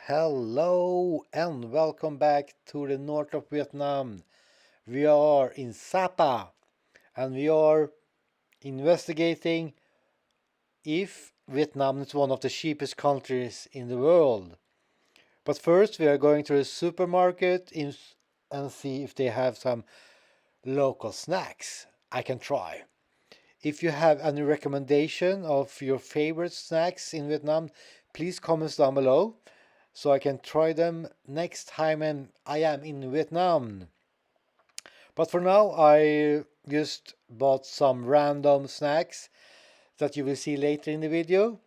Hello and welcome back to the north of Vietnam. We are in Sapa and we are investigating if Vietnam is one of the cheapest countries in the world. But first, we are going to the supermarket and see if they have some local snacks I can try. If you have any recommendation of your favorite snacks in Vietnam, please comment down below so I can try them next time I am in Vietnam. But for now, I just bought some random snacks that you will see later in the video.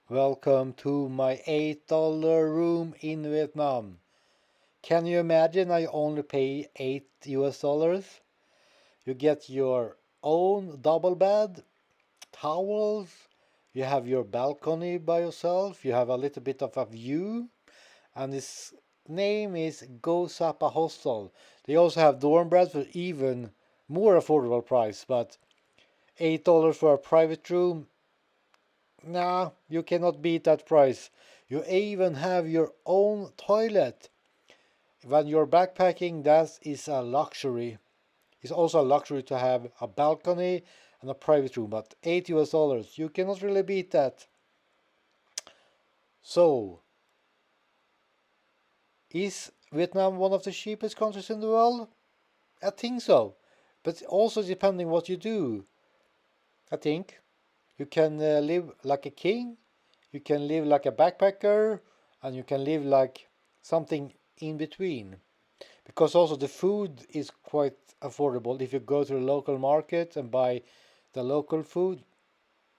Welcome to my $8 room in Vietnam. Can you imagine I only pay $8? You get your own double bed, towels, you have your balcony by yourself, you have a little bit of a view, and this name is Go Sapa Hostel. They also have dorm beds for even more affordable price, but $8 for a private room, nah, you cannot beat that price. You even have your own toilet. When you're backpacking, that is a luxury. It's also a luxury to have a balcony and a private room, but $8, you cannot really beat that. So, is Vietnam one of the cheapest countries in the world? I think so, but also depending what you do. I think you can live like a king, you can live like a backpacker, and you can live like something in between. Because also the food is quite affordable. If you go to the local market and buy the local food,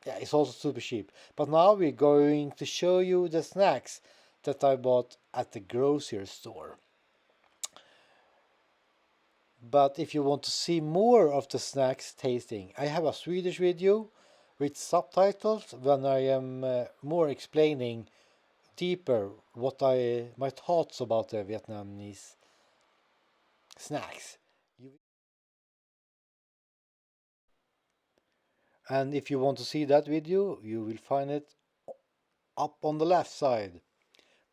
yeah, it's also super cheap. But now we're going to show you the snacks that I bought at the grocery store. But if you want to see more of the snacks tasting, I have a Swedish video with subtitles when I am more explaining deeper my thoughts about the Vietnamese snacks. And if you want to see that video, you will find it up on the left side.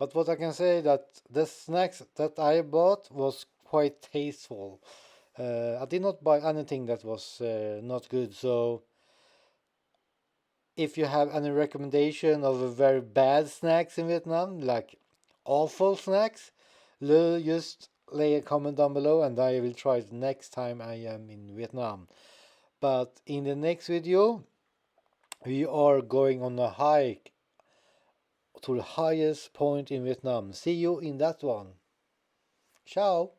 But what I can say that the snacks that I bought was quite tasteful. I did not buy anything that was not good. So if you have any recommendation of a very bad snacks in Vietnam, like awful snacks, just lay a comment down below and I will try it next time I am in Vietnam. But in the next video, we are going on a hike to the highest point in Vietnam. See you in that one. Ciao.